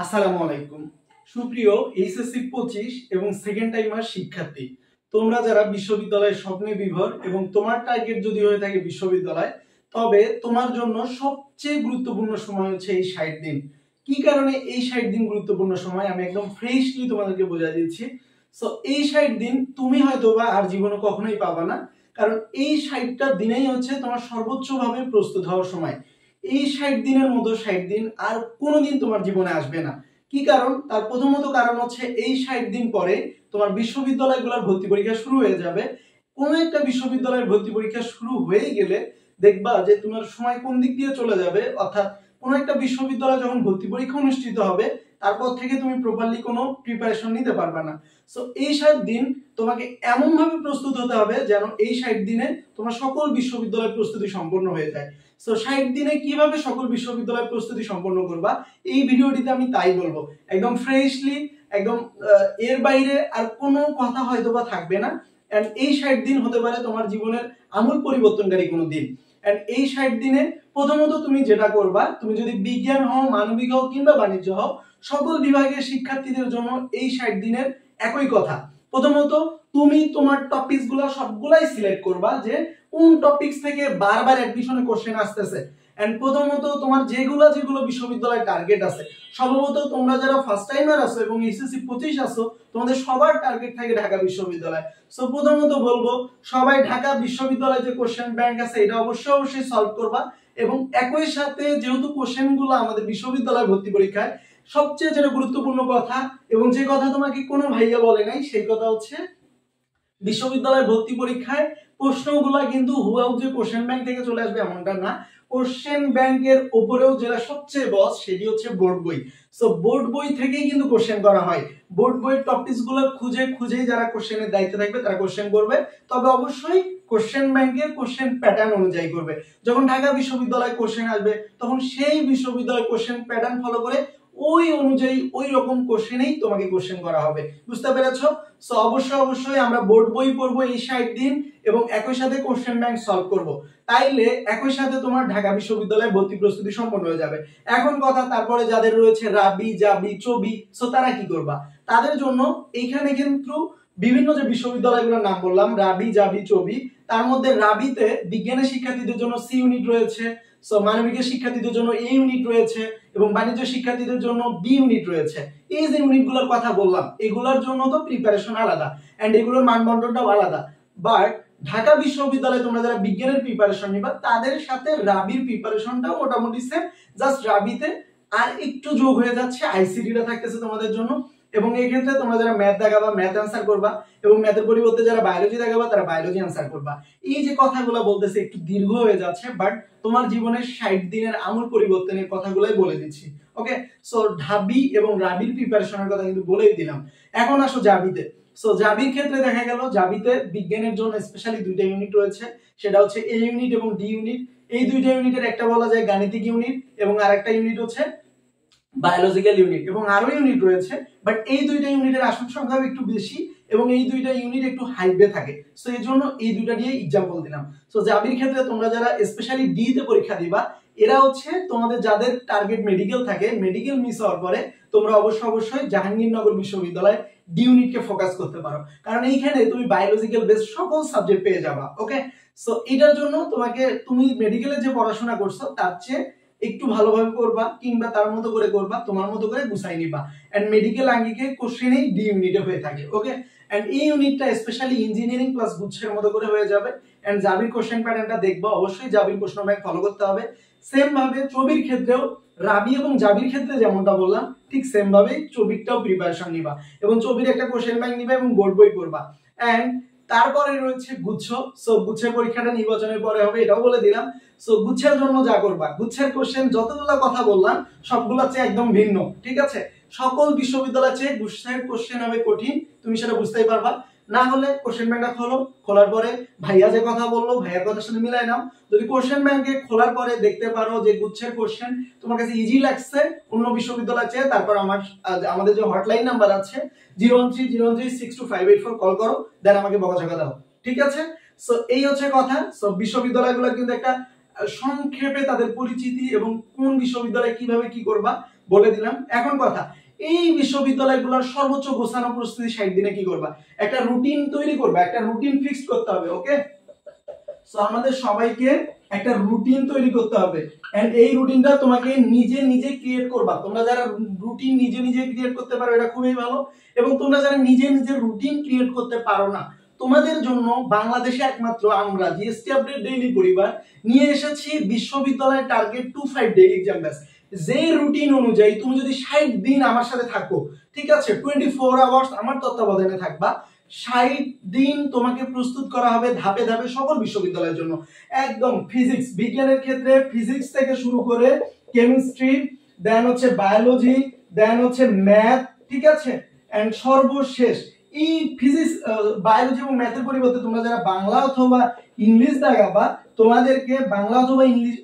আসসালামু আলাইকুম। সুপ্রিয় এইচএসসি 25 এবং সেকেন্ড টাইমার শিক্ষার্থী, তোমরা যারা বিশ্ববিদ্যালয়ের স্বপ্নে বিভোর এবং তোমার টার্গেট যদি হয়ে থাকে বিশ্ববিদ্যালয়, তবে তোমার জন্য সবচেয়ে গুরুত্বপূর্ণ সময় হচ্ছে এই 60 দিন। কি কারণে এই 60 দিন গুরুত্বপূর্ণ সময় আমি একদম ফ্রেশলি তোমাদেরকে বোঝাই দিচ্ছি। সো এই 60 দিন তুমি হয়তোবা আর জীবনে কখনোই পাবা না, কারণ এই 60টা দিনেই হচ্ছে তোমার সর্বোচ্চভাবে প্রস্তুত হওয়ার সময়। এই 60 দিনের মতো 60 দিন আর কোনোদিন তোমার জীবনে আসবে না। কি কারণ? তার প্রথমত কারণ হচ্ছে এই 60 দিন পরে তোমার বিশ্ববিদ্যালয়গুলোর ভর্তি পরীক্ষা শুরু হয়ে যাবে। কোনো একটা বিশ্ববিদ্যালয়ের ভর্তি পরীক্ষা শুরু হয়ে গেলে দেখবা যে তোমার সময় কোন দিক দিয়ে চলে যাবে, অর্থাৎ কোনো একটা বিশ্ববিদ্যালয়ে যখন ভর্তি পরীক্ষা অনুষ্ঠিত হবে তারপর থেকে তুমি প্রপারলি কোনো প্রিপারেশন নিতে পারবে না। সো এই 60 দিন তোমাকে এমন ভাবে প্রস্তুত হতে হবে যেন এই 60 দিনে তোমার সকল বিশ্ববিদ্যালয় প্রস্তুতি সম্পন্ন হয়ে যায়। সো 60 দিনে কিভাবে সকল বিশ্ববিদ্যালয় প্রস্তুতি সম্পন্ন করবা, এই ভিডিওটিতে আমি তাই বলবো, একদম ফ্রেশলি, একদম এর বাইরে আর কোনো কথা হয়তোবা থাকবে না। এন্ড এই 60 দিন হতে পারে তোমার জীবনের আমূল পরিবর্তনকারী কোনো দিন। এন্ড এই 60 দিনে প্রথমত তুমি যেটা করবা, তুমি যদি বিজ্ঞান হও, মানবিক হও কিংবা বাণিজ্য হও, সকল বিভাগের শিক্ষার্থীদের জন্য এই 60 দিনের একই কথা। প্রথমত তুমি তোমার টপিকস গুলো সবগুলাই সিলেক্ট করবা যে কোন টপিকস থেকে বারবার অ্যাডমিশনে কোশ্চেন আসতেছে। এন্ড প্রথমত তোমার যেগুলো বিশ্ববিদ্যালয়ের টার্গেট আছে, সম্ভবত তোমরা যারা ফার্স্ট টাইমার আছো এবং এইচএসসি 25 আছো, তোমাদের সবার টার্গেট থাকে ঢাকা বিশ্ববিদ্যালয়। সো প্রথমত বলবো সবাই ঢাকা বিশ্ববিদ্যালয়ে যে কোশ্চেন ব্যাংক আছে এটা অবশ্যই সলভ করবা। এবং একই সাথে যেহেতু কোশ্চেন গুলো আমাদের বিশ্ববিদ্যালয় ভর্তি পরীক্ষায় সবচেয়ে যেটা গুরুত্বপূর্ণ কথা, এবং যে কথা তোমাকে কোনো ভাইয়া বলে নাই, সেই কথা হচ্ছে বিশ্ববিদ্যালয় ভর্তি পরীক্ষায় প্রশ্নগুলা কিন্তু হুবহু যে কোশ্চেন ব্যাংক থেকে চলে আসবে এমনটা না। কোশ্চেন ব্যাংকের উপরেও যেটা সবচেয়ে বস সেটি হচ্ছে বোর্ড বই। সো বোর্ড বই থেকেই কিন্তু কোশ্চেন করা হয়। বোর্ড বইয়ের টপিকস গুলো খুঁজে যারা কোশ্চেনের দায়িত্বে থাকবে তারা কোশ্চেন করবে, তবে অবশ্যই কোশ্চেন ব্যাংকের কোশ্চেন প্যাটার্ন অনুযায়ী করবে। যখন ঢাকা বিশ্ববিদ্যালয় কোশ্চেন আসবে তখন সেই বিশ্ববিদ্যালয় কোশ্চেন প্যাটার্ন ফলো করে ওই অনুযায়ী ওই রকম কোশ্চেনেই তোমাকে কোশ্চেন করা হবে। বুঝতে পেরেছো? সো অবশ্যই আমরা বোর্ড বই পড়বো এই 60 দিন এবং একই সাথে কোশ্চেন ব্যাংক সলভ করব। তাইলে একই সাথে তোমার ঢাকা বিশ্ববিদ্যালয়ে ভর্তি প্রস্তুতি সম্পন্ন হয়ে যাবে। এখন কথা, তারপরে যাদের রয়েছে রাবি, জাবি, চবি, সো তারা কি করবা? তাদের জন্য এইখানে কিন্তু বিভিন্ন যে বিশ্ববিদ্যালয়গুলোর নাম বললাম, রাবি, জাবি, চবি, তার মধ্যে রাবিতে বিজ্ঞানের শিক্ষার্থীদের জন্য সি ইউনিট রয়েছে, সো মানবিকের শিক্ষার্থীদের জন্য এ ইউনিট রয়েছে এবং বাণিজ্য শিক্ষার্থীদের জন্য বি ইউনিট রয়েছে। এই যে ইউনিটগুলোর কথা বললাম এগুলোর জন্য তো প্রিপারেশন আলাদা এন্ড এগুলোর মানদণ্ডটাও আলাদা। বাট ঢাকা বিশ্ববিদ্যালয়ে তোমরা যারা বিজ্ঞানের প্রিপারেশন নিবা তাদের সাথে রাবির প্রিপারেশনটাও মোটামুটি সেম, জাস্ট রাবিতে আর একটু যোগ হয়ে যাচ্ছে আইসিটিটা থাকতেছে তোমাদের জন্য। এবং এই ক্ষেত্রে তোমরা যারা ম্যাথ দেখাবা ম্যাথ অ্যান্সার করবা, এবং ম্যাথের পরিবর্তে যারা বায়োলজি দেখাবা তারা বায়োলজি অ্যান্সার করবা। এই যে কথাগুলো বলতেছে একটু দীর্ঘ হয়ে যাচ্ছে, বাট তোমার জীবনের 60 দিনের আমূল পরিবর্তনের কথাগুলাই বলে দিচ্ছি। ওকে, সো ঢাবি এবং রাবির প্রিপারেশনের কথা কিন্তু বলেই দিলাম। এখন আসো জাবিতে। সো জাবির ক্ষেত্রে দেখা গেল জাবিতে বিজ্ঞানের জন্য স্পেশালি দুইটা ইউনিট রয়েছে, সেটা হচ্ছে এ ইউনিট এবং ডি ইউনিট। এই দুইটা ইউনিটের একটা বলা যায় গাণিতিক ইউনিট এবং আরেকটা ইউনিট হচ্ছে বায়োলজিক্যাল ইউনিট, এবং আরো ইউনিট রয়েছে, বাট এই দুইটা ইউনিটের আসন সংখ্যাও একটু বেশি এবং এই দুইটা ইউনিট একটু হাইবে থাকে। সো এই জন্য এই দুইটা দিয়ে एग्जांपल দিলাম। সো জাবির ক্ষেত্রে তোমরা যারা স্পেশালি ডি তে পরীক্ষা দিবা, এরা হচ্ছে তোমাদের যাদের টার্গেট মেডিকেল থাকে, মেডিকেল মিস হওয়ার পরে তোমরা অবশ্যই জাহাঙ্গীরনগর বিশ্ববিদ্যালয় ডি ইউনিটকে ফোকাস করতে পারো, কারণ এইখানে তুমি বায়োলজিক্যাল বেস সকল সাবজেক্ট পেয়ে যাবা। ওকে, সো এটার জন্য তোমাকে তুমি মেডিকেলে যে পড়াশোনা করছো তার চেয়ে একটু ভালোভাবে করবা কিংবা তার মতো করে করবা, তোমার মতো করে গুছাই নিবা। এন্ড মেডিকেল আঙ্গিকে কোশ্চেনই ডি ইউনিটে হয়ে থাকে। ওকে, এন্ড এই ইউনিটটা স্পেশালি ইঞ্জিনিয়ারিং প্লাস গুচ্ছের মতো করে হয়ে যাবে। এন্ড জাবির কোশ্চেন প্যাটার্নটা দেখবা, অবশ্যই জাবির প্রশ্ন ব্যাংক ফলো করতে হবে। সেম ভাবে চবির ক্ষেত্রেও রাবি এবং জাবির ক্ষেত্রে যেমনটা বললাম ঠিক সেম ভাবে চবিরটাও প্রিপারেশন নিবা এবং চবির একটা কোশ্চেন ব্যাংক নিবা এবং বোর্ড বই পড়বা। এন্ড তারপরে রয়েছে গুচ্ছ। সো গুচ্ছের পরীক্ষাটা নির্বাচনের পরে হবে, এটাও বলে দিলাম। সো গুচ্ছের জন্য যা করবা, গুচ্ছের কোশ্চেন যতগুলো কথা বললাম সবগুলো চেয়ে একদম ভিন্ন, ঠিক আছে? সকল বিশ্ববিদ্যালয়ের চেয়ে গুচ্ছের কোশ্চেন হবে কঠিন, তুমি সেটা বুঝতেই পারবা। না হলে কোশ্চেন ব্যাংকটা খোলো, খোলার পরে ভাইয়া যে কথা বললো ভাইয়ার কথার সাথে মিলাই নাও। যদি কোশ্চেন ব্যাংকে খোলার পরে দেখতে পারো যে গুচ্ছের কোশ্চেন তোমার কাছে ইজি লাগছে অন্য বিশ্ববিদ্যালয়ের চেয়ে, তারপর আমাদের যে হটলাইন নাম্বার আছে 013036258 কল করো, দেন আমাকে বকাঝকা দাও, ঠিক আছে? সো এই হচ্ছে কথা। সো বিশ্ববিদ্যালয়গুলো কিন্তু একটা সংক্ষেপে তাদের পরিচিতি এবং কোন বিশ্ববিদ্যালয়ে কিভাবে কি করবা বলে দিলাম। এখন কথা, এই বিশ্ববিদ্যালয়গুলোর সর্বোচ্চ গোছানো প্রস্তুতি 60 দিনে কি করবা? একটা রুটিন তৈরি করবা, একটা রুটিন ফিক্সড করতে হবে। ওকে, সো আমাদের সবাইকে একটা রুটিন তৈরি করতে হবে, এন্ড এই রুটিনটা তোমাকে নিজে নিজে ক্রিয়েট করবা। তোমরা যারা রুটিন নিজে নিজে ক্রিয়েট করতে পারো এটা খুবই ভালো, এবং তোমরা যারা নিজে নিজে রুটিন ক্রিয়েট করতে পারো না, তোমাদের জন্য বাংলাদেশে একমাত্র আমরা জিএসটি আপডেট ডেইলি পরিবার নিয়ে এসেছি বিশ্ববিদ্যালয়ের টার্গেট 25 ডেইলি এক্সাম ব্যাচ। যে রুটিন অনুযায়ী তুমি যদি 60 দিন আমার সাথে থাকো, ঠিক আছে, 24 আওয়ার্স আমার তত্ত্বাবধানে থাকবা, 60 দিন তোমাকে প্রস্তুত করা হবে ধাপে ধাপে সকল বিশ্ববিদ্যালয়ের জন্য। একদম ফিজিক্স, বিজ্ঞানের ক্ষেত্রে ফিজিক্স থেকে শুরু করে কেমিস্ট্রি, দেন হচ্ছে বায়োলজি, দেন হচ্ছে ম্যাথ, ঠিক আছে, এন্ড সর্বশেষ এই ফিজিক্স, বায়োলজি এবং ম্যাথের পরিবর্তে তোমরা যারা বাংলা অথবা ইংলিশ দেখাবা, তোমাদেরকে বাংলা অথবা ইংলিশ,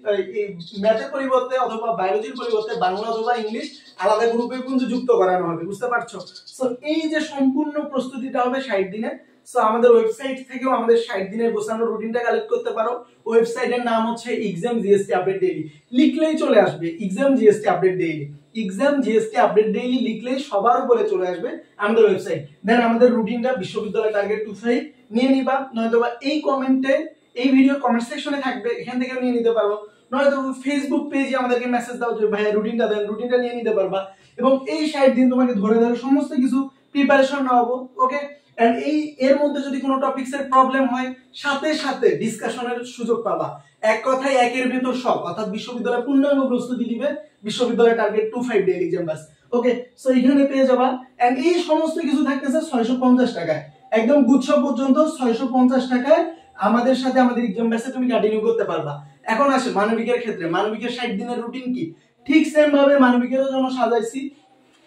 ম্যাথের পরিবর্তে অথবা বায়োলজির পরিবর্তে বাংলা অথবা ইংলিশ আলাদা গ্রুপে কিন্তু যুক্ত করানো হবে, বুঝতে পারছো? সো এই যে সম্পূর্ণ প্রস্তুতিটা হবে 60 দিনে। সো আমাদের ওয়েবসাইট থেকেও আমাদের 60 দিনের গোছানো রুটিনটা কালেক্ট করতে পারো। ওয়েবসাইটের নাম হচ্ছে এক্সাম জিএসটি আপডেট ডেইলি, লিখলেই চলে আসবে exam GST update daily. Exam GST update daily লিখলেই সবার উপরে চলে আসবে আমাদের ওয়েবসাইট। দেন আমাদের রুটিনটা বিশ্ববিদ্যালয় টার্গেট 25 নিয়ে নিবা, নয়তোবা এই কমেন্টে, এই ভিডিও কমেন্ট সেকশনে থাকবে, এখান থেকে নিয়ে নিতে পারো, নয়তো ফেসবুক পেজে আমাদেরকে মেসেজ দাও যে ভাইয়া রুটিনটা দেন, রুটিনটা নিয়ে নিতে পারবা। এবং এই 60 দিন তোমাকে ধরে ধরে সমস্ত কিছু প্রিপারেশন নেওয়াবো। ওকে, এন্ড এই এর মধ্যে যদি কোনো টপিকস এর প্রবলেম হয়, সাথে সাথে ডিসকাশনের সুযোগ পাবা। এক কথায় একের ভিতর সব, অর্থাৎ বিশ্ববিদ্যালয় পূর্ণাঙ্গ প্রস্তুতি দিবে বিশ্ববিদ্যালয় টার্গেট 25 ডেইলি এক্সাম ব্যাচ। ওকে, সো এখানে পেয়ে যাবা, এন্ড এই সমস্ত কিছু থাকতেছে 650 টাকায়, একদম গুচ্ছ পর্যন্ত 650 টাকায় আমাদের সাথে আমাদের এক্সাম ব্যাচে তুমি কন্টিনিউ করতে পারবা। এখন আসে মানবিকের ক্ষেত্রে, মানবিকের 60 দিনের রুটিন কি? ঠিক সেম ভাবে মানবিকের জন্য সাজাইছি।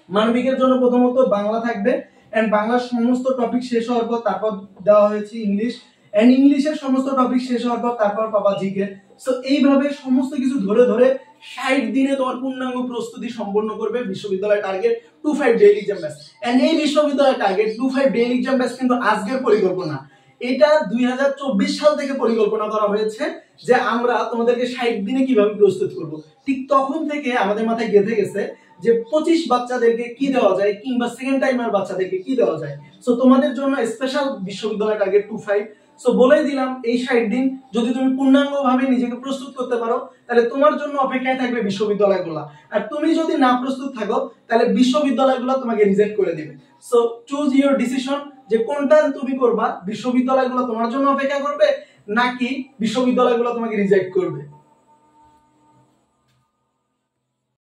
মানবিকের জন্য প্রথমত বাংলা থাকবে, এন্ড বাংলার সমস্ত টপিক শেষ হওয়ার পর তারপর দেওয়া হয়েছে ইংলিশ, এন্ড ইংলিশের সমস্ত টপিক শেষ হওয়ার পর তারপর পাবা জিকে। সো এইভাবে সমস্ত কিছু ধরে ধরে 60 দিনে তোমার পূর্ণাঙ্গ প্রস্তুতি সম্পন্ন করবে বিশ্ববিদ্যালয় target 25 daily exam batch. And এই বিশ্ববিদ্যালয় টার্গেট 25 ডেইলি এক্সাম ব্যাচ কিন্তু আজকের পরিকল্পনা, এটা 2024 সাল থেকে পরিকল্পনা করা হয়েছে যে আমরা তোমাদেরকে 60 দিনে কিভাবে প্রস্তুত করব। ঠিক তখন থেকে আমাদের মাথায় গেঁথে গেছে যে 25 বাচ্চাদেরকে কি দেওয়া যায়, কিংবা সেকেন্ড টাইমার বাচ্চাদেরকে কি দেওয়া যায়। সো তোমাদের জন্য স্পেশাল বিশ্ববিদ্যালয় টার্গেট 25। সো বলেই দিলাম, এই 60 দিন যদি তুমি পূর্ণাঙ্গভাবে নিজেকে প্রস্তুত করতে পারো, তাহলে তোমার জন্য অপেক্ষায় থাকবে বিশ্ববিদ্যালয়গুলো। আর তুমি যদি না প্রস্তুত থাকো, তাহলে বিশ্ববিদ্যালয়গুলো তোমাকে রিজেক্ট করে দিবে। সো চুজ ইওর ডিসিশন, যে কোনটা তুমি করবা, বিশ্ববিদ্যালয়গুলো তোমার জন্য অপেক্ষা করবে নাকি বিশ্ববিদ্যালয়গুলো তোমাকে রিজেক্ট করবে।